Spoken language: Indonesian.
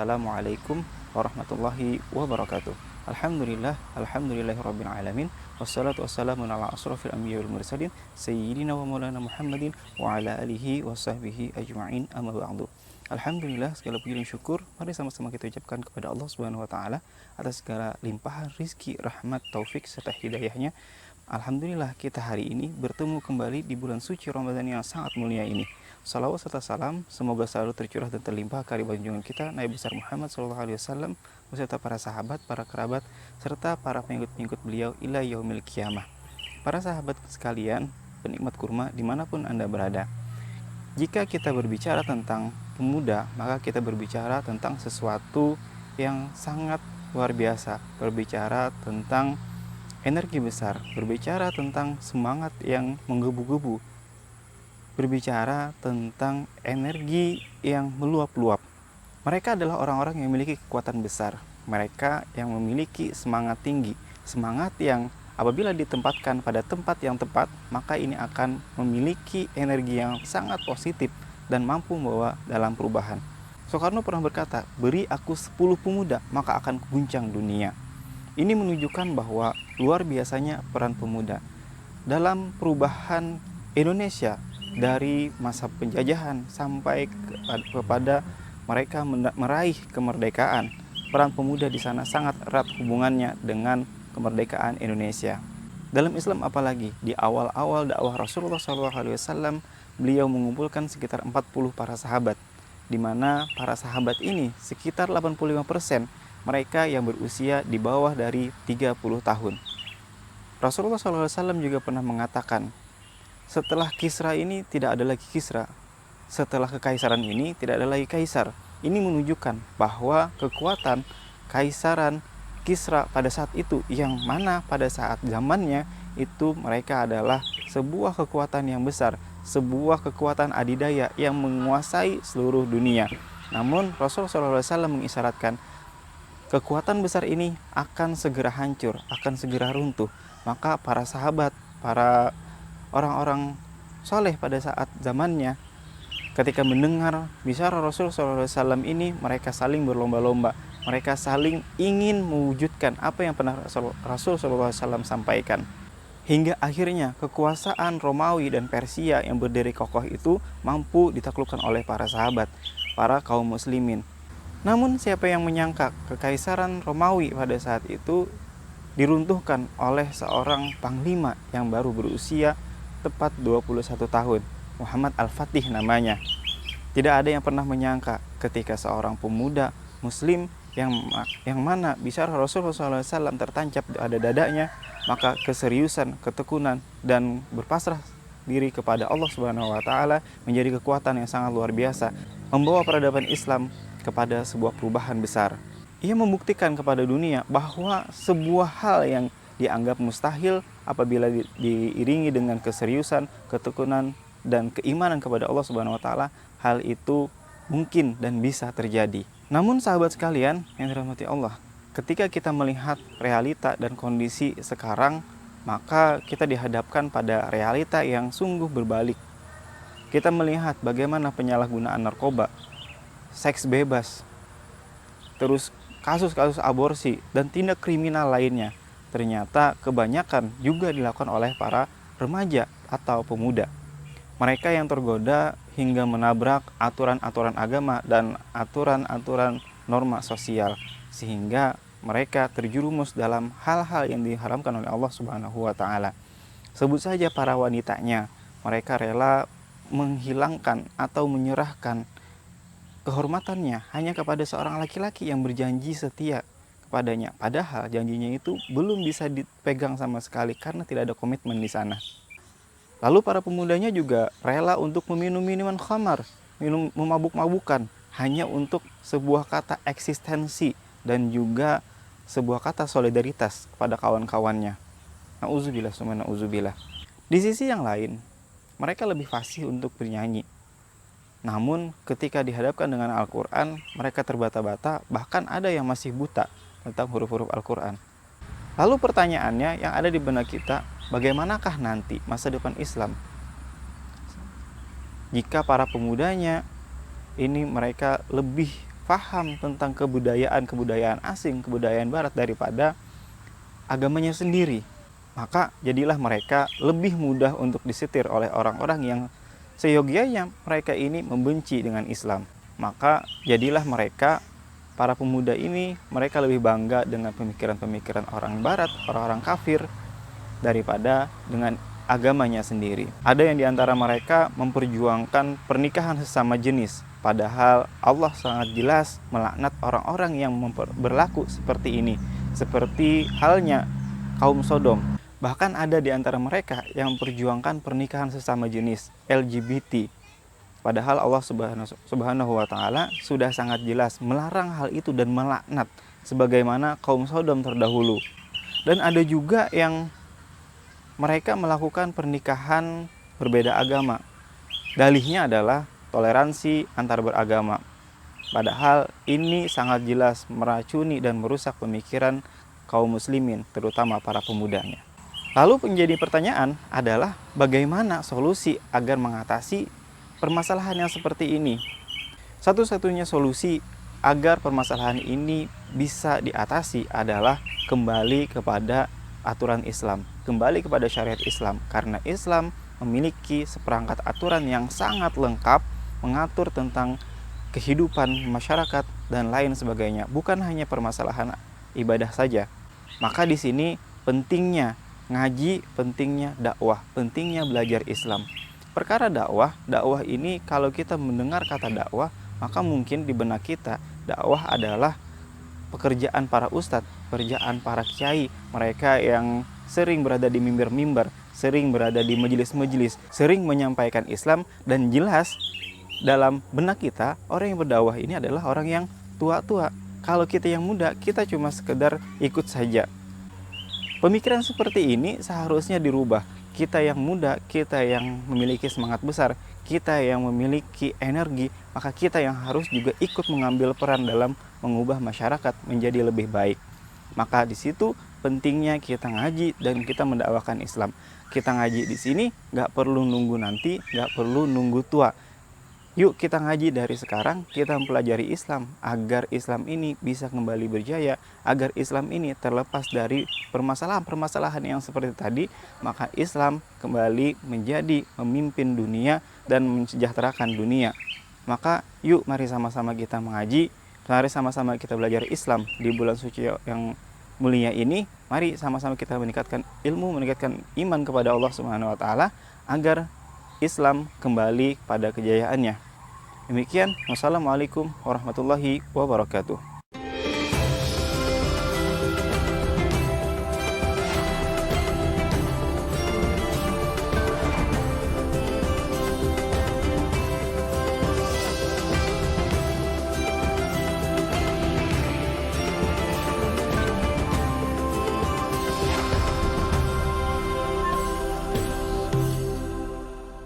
Assalamualaikum warahmatullahi wabarakatuh. Alhamdulillahirabbil alamin. Wassalatu wassalamu ala asrofil anbiya'i wal mursalin sayyidina wa maulana Muhammadin wa ala alihi wa sahbihi ajma'in, amma ba'du. Alhamdulillah, segala puji dan syukur mari sama-sama kita ucapkan kepada Allah Subhanahu wa taala atas segala limpahan rizki, rahmat, taufik serta hidayahnya. Alhamdulillah, kita hari ini bertemu kembali di bulan suci Ramadan yang sangat mulia ini. Salawat serta salam semoga selalu tercurah dan terlimpah kepada junjungan kita Nabi besar Muhammad SAW beserta para sahabat, para kerabat serta para pengikut-pengikut beliau ila yaumil qiyamah. Para sahabat sekalian, penikmat kurma dimanapun Anda berada, jika kita berbicara tentang pemuda, maka kita berbicara tentang sesuatu yang sangat luar biasa, berbicara tentang energi besar, berbicara tentang semangat yang menggebu-gebu, berbicara tentang energi yang meluap-luap. Mereka adalah orang-orang yang memiliki kekuatan besar, mereka yang memiliki semangat tinggi, semangat yang apabila ditempatkan pada tempat yang tepat, maka ini akan memiliki energi yang sangat positif dan mampu membawa dalam perubahan. Soekarno pernah berkata, beri aku 10 pemuda, maka akan guncang dunia. Ini menunjukkan bahwa luar biasanya peran pemuda dalam perubahan Indonesia dari masa penjajahan sampai kepada mereka meraih kemerdekaan. Peran pemuda di sana sangat erat hubungannya dengan kemerdekaan Indonesia. Dalam Islam apalagi, di awal-awal dakwah Rasulullah SAW, beliau mengumpulkan sekitar 40 para sahabat, di mana para sahabat ini sekitar 85% mereka yang berusia di bawah dari 30 tahun. Rasulullah SAW juga pernah mengatakan, setelah Kisra ini tidak ada lagi Kisra, setelah kekaisaran ini tidak ada lagi kaisar. Ini menunjukkan bahwa kekuatan kaisaran Kisra pada saat itu, yang mana pada saat zamannya itu mereka adalah sebuah kekuatan yang besar, sebuah kekuatan adidaya yang menguasai seluruh dunia. Namun Rasulullah SAW mengisyaratkan kekuatan besar ini akan segera hancur, akan segera runtuh. Maka para sahabat, para orang-orang soleh pada saat zamannya, ketika mendengar bicara Rasulullah SAW ini, mereka saling berlomba-lomba. Mereka saling ingin mewujudkan apa yang pernah Rasulullah SAW sampaikan. Hingga akhirnya kekuasaan Romawi dan Persia yang berdiri kokoh itu mampu ditaklukkan oleh para sahabat, para kaum muslimin. Namun siapa yang menyangka kekaisaran Romawi pada saat itu diruntuhkan oleh seorang panglima yang baru berusia tepat 21 tahun, Muhammad Al-Fatih namanya. Tidak ada yang pernah menyangka ketika seorang pemuda muslim yang mana bicara Rasulullah SAW tertancap pada dadanya, maka keseriusan, ketekunan, dan berpasrah diri kepada Allah Subhanahu wa taala menjadi kekuatan yang sangat luar biasa, membawa peradaban Islam kepada sebuah perubahan besar. Ia membuktikan kepada dunia bahwa sebuah hal yang dianggap mustahil apabila diiringi dengan keseriusan, ketekunan, dan keimanan kepada Allah Subhanahu wa taala, hal itu mungkin dan bisa terjadi. Namun sahabat sekalian yang dirahmati Allah, ketika kita melihat realita dan kondisi sekarang, maka kita dihadapkan pada realita yang sungguh berbalik. Kita melihat bagaimana penyalahgunaan narkoba, seks bebas, terus kasus-kasus aborsi, dan tindak kriminal lainnya. Ternyata kebanyakan juga dilakukan oleh para remaja atau pemuda. Mereka yang tergoda hingga menabrak aturan-aturan agama dan aturan-aturan norma sosial, sehingga mereka terjerumus dalam hal-hal yang diharamkan oleh Allah Subhanahu wa taala. Sebut saja para wanitanya, mereka rela menghilangkan atau menyerahkan kehormatannya hanya kepada seorang laki-laki yang berjanji setia kepadanya. Padahal janjinya itu belum bisa dipegang sama sekali karena tidak ada komitmen di sana. Lalu para pemudanya juga rela untuk meminum minuman khamar, memabuk-mabukan hanya untuk sebuah kata eksistensi dan juga sebuah kata solidaritas kepada kawan-kawannya. Na'udzubillah summa na'udzubillah. Di sisi yang lain, mereka lebih fasih untuk bernyanyi. Namun ketika dihadapkan dengan Al-Quran, mereka terbata-bata, bahkan ada yang masih buta tentang huruf-huruf Al-Quran. Lalu pertanyaannya yang ada di benak kita, bagaimanakah nanti masa depan Islam jika para pemudanya ini mereka lebih paham tentang kebudayaan asing, kebudayaan barat daripada agamanya sendiri. Maka jadilah mereka lebih mudah untuk disetir oleh orang-orang yang seyogianya mereka ini membenci dengan Islam. Maka jadilah mereka, para pemuda ini, mereka lebih bangga dengan pemikiran-pemikiran orang barat, orang-orang kafir, daripada dengan agamanya sendiri. Ada yang diantara mereka memperjuangkan pernikahan sesama jenis, padahal Allah sangat jelas melaknat orang-orang yang berlaku seperti ini, seperti halnya kaum Sodom. Bahkan ada di antara mereka yang memperjuangkan pernikahan sesama jenis, LGBT. Padahal Allah Subhanahu wa Ta'ala sudah sangat jelas melarang hal itu dan melaknat sebagaimana kaum Sodom terdahulu. Dan ada juga yang mereka melakukan pernikahan berbeda agama. Dalihnya adalah toleransi antar beragama. Padahal ini sangat jelas meracuni dan merusak pemikiran kaum muslimin, terutama para pemudanya. Lalu menjadi pertanyaan adalah bagaimana solusi agar mengatasi permasalahan yang seperti ini. Satu-satunya solusi agar permasalahan ini bisa diatasi adalah kembali kepada aturan Islam, kembali kepada syariat Islam, karena Islam memiliki seperangkat aturan yang sangat lengkap mengatur tentang kehidupan masyarakat dan lain sebagainya, bukan hanya permasalahan ibadah saja. Maka di sini pentingnya ngaji, pentingnya dakwah, pentingnya belajar Islam. Perkara dakwah ini kalau kita mendengar kata dakwah, maka mungkin di benak kita dakwah adalah pekerjaan para ustadz, pekerjaan para kiai, mereka yang sering berada di mimbar-mimbar, sering berada di majelis-majelis, sering menyampaikan Islam, dan jelas dalam benak kita orang yang berdakwah ini adalah orang yang tua-tua. Kalau kita yang muda, kita cuma sekedar ikut saja. Pemikiran seperti ini seharusnya dirubah. Kita yang muda, kita yang memiliki semangat besar, kita yang memiliki energi, maka kita yang harus juga ikut mengambil peran dalam mengubah masyarakat menjadi lebih baik. Maka di situ pentingnya kita ngaji dan kita mendakwakan Islam. Kita ngaji di sini nggak perlu nunggu nanti, nggak perlu nunggu tua. Yuk kita ngaji dari sekarang, kita mempelajari Islam agar Islam ini bisa kembali berjaya, agar Islam ini terlepas dari permasalahan-permasalahan yang seperti tadi, maka Islam kembali menjadi memimpin dunia dan mensejahterakan dunia. Maka yuk mari sama-sama kita mengaji, mari sama-sama kita belajar Islam di bulan suci yang mulia ini. Mari sama-sama kita meningkatkan ilmu, meningkatkan iman kepada Allah Subhanahu wa Ta'ala agar Islam kembali pada kejayaannya. Demikian, wassalamualaikum warahmatullahi wabarakatuh.